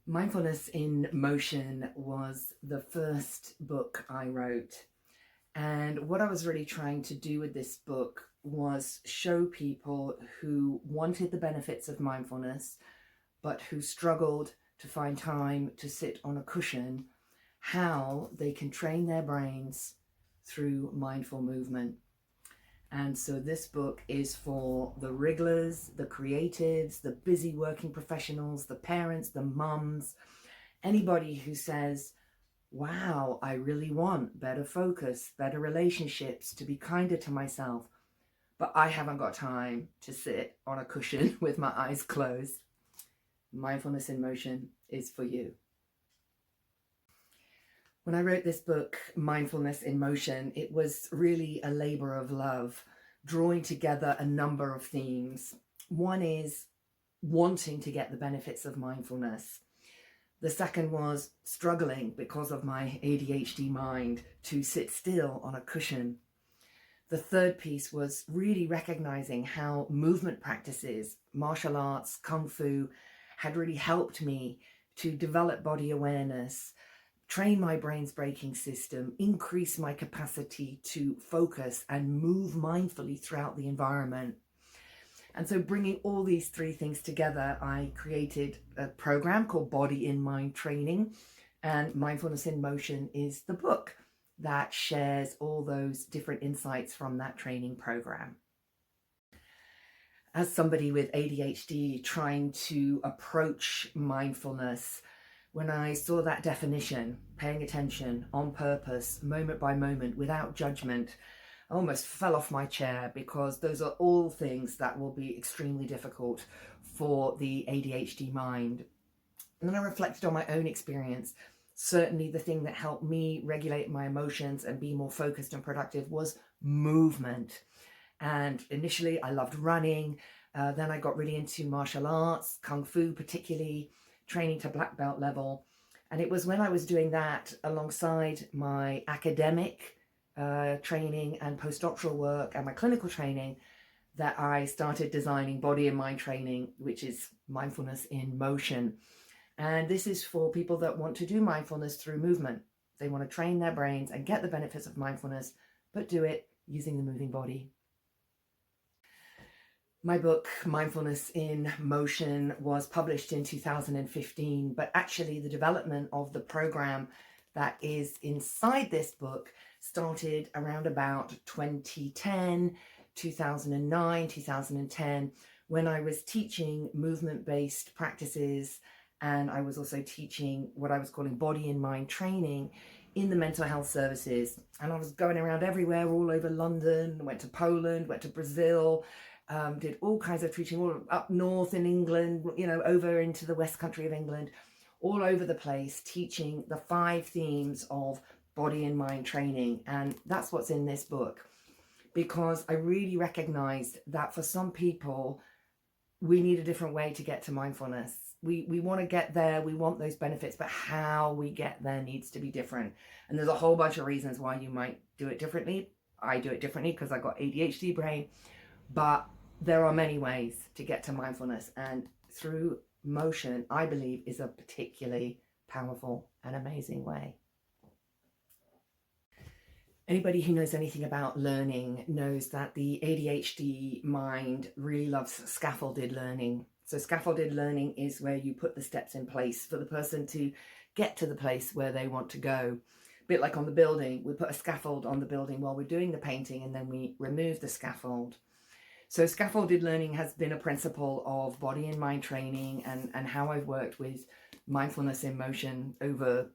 Mindfulness in Motion was the first book I wrote. And what I was really trying to do with this book was show people who wanted the benefits of mindfulness, but who struggled to find time to sit on a cushion, how they can train their brains through mindful movement. And so this book is for the wrigglers, the creatives, the busy working professionals, the parents, the mums, anybody who says, wow, I really want better focus, better relationships, to be kinder to myself, but I haven't got time to sit on a cushion with my eyes closed. Mindfulness in Motion is for you. When I wrote this book, Mindfulness in Motion, it was really a labor of love, drawing together a number of themes. One is wanting to get the benefits of mindfulness. The second was struggling because of my ADHD mind to sit still on a cushion. The third piece was really recognizing how movement practices, martial arts, kung fu, had really helped me to develop body awareness, train my brain's braking system, increase my capacity to focus and move mindfully throughout the environment. And so bringing all these three things together, I created a program called Body in Mind Training, and Mindfulness in Motion is the book that shares all those different insights from that training program. As somebody with ADHD trying to approach mindfulness, when I saw that definition, paying attention on purpose, moment by moment, without judgment, I almost fell off my chair, because those are all things that will be extremely difficult for the ADHD mind. And then I reflected on my own experience. Certainly the thing that helped me regulate my emotions and be more focused and productive was movement. And initially I loved running. Then I got really into martial arts, kung fu particularly, training to black belt level. And it was when I was doing that alongside my academic training and postdoctoral work and my clinical training that I started designing Body and Mind Training, which is Mindfulness in Motion. And this is for people that want to do mindfulness through movement. They want to train their brains and get the benefits of mindfulness, but do it using the moving body. My book, Mindfulness in Motion, was published in 2015, but actually the development of the program that is inside this book started around about 2010, 2009, 2010, when I was teaching movement-based practices, and I was also teaching what I was calling Body and Mind Training in the mental health services. And I was going around everywhere, all over London, went to Poland, went to Brazil, did all kinds of teaching, all up north in England, over into the West Country of England, all over the place, teaching the 5 themes of body and mind training. And that's what's in this book, because I really recognized that for some people, we need a different way to get to mindfulness. We want to get there, we want those benefits, but how we get there needs to be different. And there's a whole bunch of reasons why you might do it differently. I do it differently because I got ADHD brain, but there are many ways to get to mindfulness, and through motion, I believe, is a particularly powerful and amazing way. Anybody who knows anything about learning knows that the ADHD mind really loves scaffolded learning. So scaffolded learning is where you put the steps in place for the person to get to the place where they want to go. A bit like on the building, we put a scaffold on the building while we're doing the painting, and then we remove the scaffold. So scaffolded learning has been a principle of body and mind training, and how I've worked with mindfulness in motion over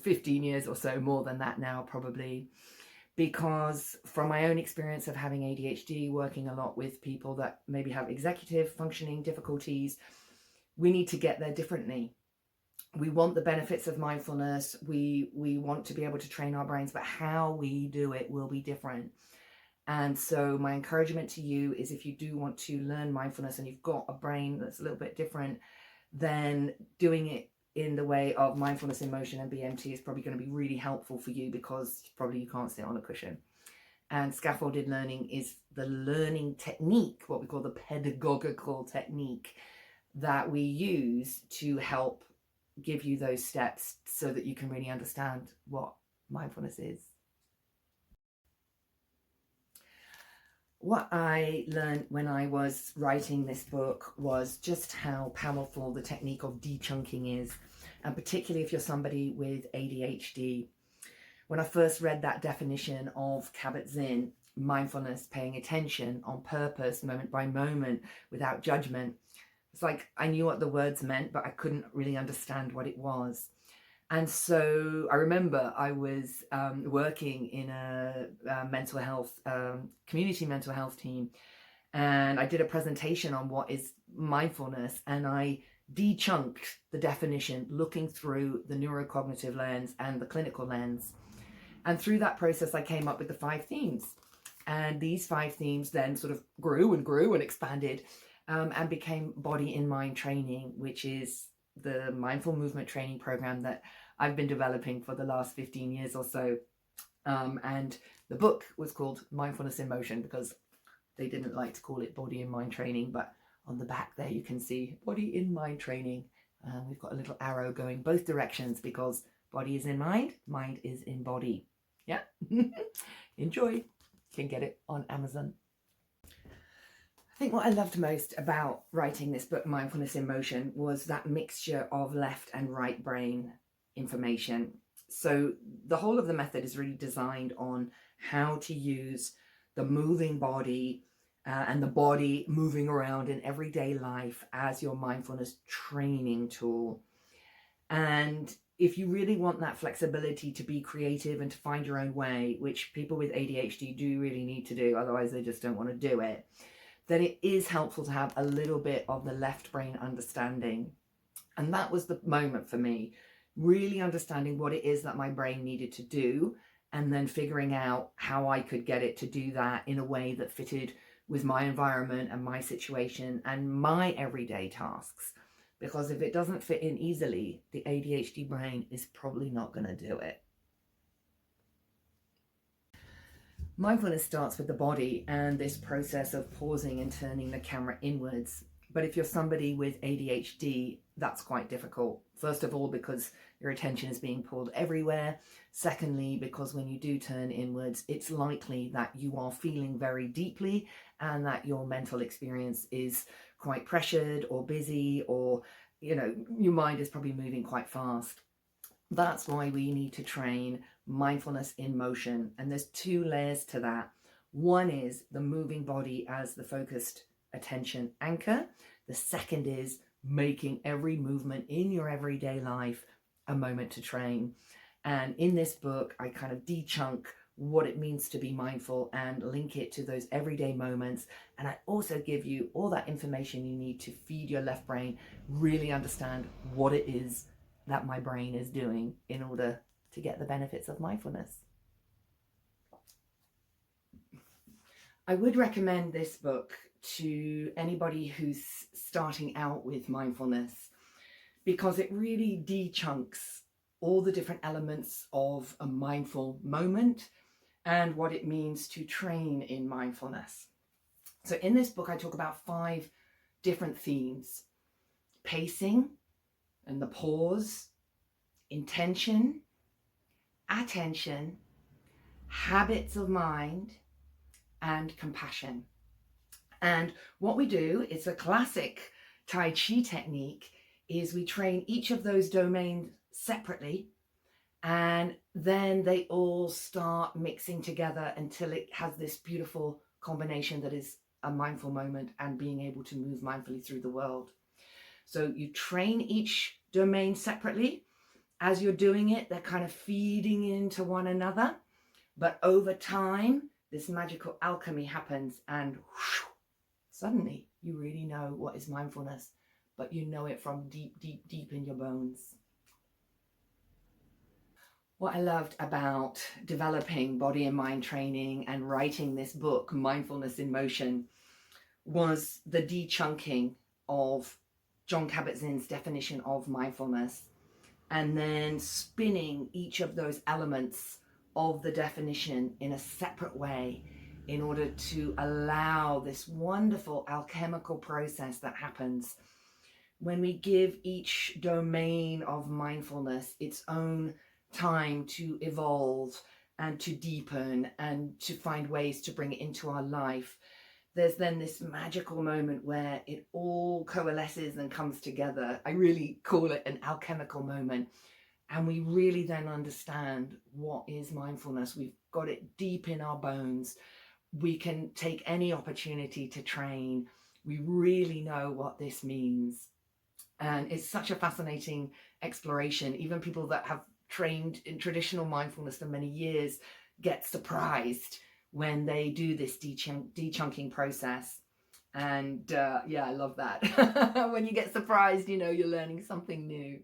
15 years or so, more than that now probably, because from my own experience of having ADHD, working a lot with people that maybe have executive functioning difficulties, we need to get there differently. We want the benefits of mindfulness, we want to be able to train our brains, but how we do it will be different. And so my encouragement to you is, if you do want to learn mindfulness and you've got a brain that's a little bit different, then doing it in the way of mindfulness in motion and BMT is probably going to be really helpful for you, because probably you can't sit on a cushion. And scaffolded learning is the learning technique, what we call the pedagogical technique, that we use to help give you those steps so that you can really understand what mindfulness is. What I learned when I was writing this book was just how powerful the technique of de-chunking is, and particularly if you're somebody with ADHD. When I first read that definition of Kabat-Zinn, mindfulness, paying attention on purpose, moment by moment, without judgment, it's like I knew what the words meant, but I couldn't really understand what it was. And so I remember I was working in a mental health, community mental health team, and I did a presentation on what is mindfulness, and I de-chunked the definition, looking through the neurocognitive lens and the clinical lens. And through that process, I came up with the 5 themes. And these 5 themes then sort of grew and expanded and became body in mind training, which is the mindful movement training program that I've been developing for the last 15 years or so. And the book was called Mindfulness in Motion because they didn't like to call it body in mind training, but on the back there you can see body in mind training. We've got a little arrow going both directions because body is in mind, mind is in body. Yeah. Enjoy. You can get it on Amazon. I think what I loved most about writing this book, Mindfulness in Motion, was that mixture of left and right brain information. So the whole of the method is really designed on how to use the moving body and the body moving around in everyday life as your mindfulness training tool. And if you really want that flexibility to be creative and to find your own way, which people with ADHD do really need to do, otherwise they just don't want to do it, then it is helpful to have a little bit of the left brain understanding. And that was the moment for me, really understanding what it is that my brain needed to do, and then figuring out how I could get it to do that in a way that fitted with my environment and my situation and my everyday tasks. Because if it doesn't fit in easily, the ADHD brain is probably not going to do it. Mindfulness starts with the body and this process of pausing and turning the camera inwards. But if you're somebody with ADHD, that's quite difficult. First of all, because your attention is being pulled everywhere. Secondly, because when you do turn inwards, it's likely that you are feeling very deeply and that your mental experience is quite pressured or busy, or, you know, your mind is probably moving quite fast. That's why we need to train mindfulness in motion. And there's 2 layers to that. One is the moving body as the focused attention anchor. The second is making every movement in your everyday life a moment to train. And in this book, I kind of de-chunk what it means to be mindful and link it to those everyday moments. And I also give you all that information you need to feed your left brain, really understand what it is that my brain is doing in order to get the benefits of mindfulness. I would recommend this book to anybody who's starting out with mindfulness because it really de-chunks all the different elements of a mindful moment and what it means to train in mindfulness. So in this book, I talk about 5 different themes: pacing and the pause, intention, attention, habits of mind, and compassion. And what we do, it's a classic Tai Chi technique, is we train each of those domains separately, and then they all start mixing together until it has this beautiful combination that is a mindful moment and being able to move mindfully through the world. So you train each domain separately. As you're doing it, they're kind of feeding into one another. But over time, this magical alchemy happens, and whoosh, suddenly you really know what is mindfulness, but you know it from deep, deep, deep in your bones. What I loved about developing body and mind training and writing this book, Mindfulness in Motion, was the de-chunking of Jon Kabat-Zinn's definition of mindfulness, and then spinning each of those elements of the definition in a separate way in order to allow this wonderful alchemical process that happens when we give each domain of mindfulness its own time to evolve and to deepen and to find ways to bring it into our life, there's then this magical moment where it all coalesces and comes together. I really call it an alchemical moment. And we really then understand what is mindfulness. We've got it deep in our bones. We can take any opportunity to train. We really know what this means. And it's such a fascinating exploration. Even people that have trained in traditional mindfulness for many years get surprised when they do this de-chunking process. And yeah, I love that. When you get surprised, you know you're learning something new.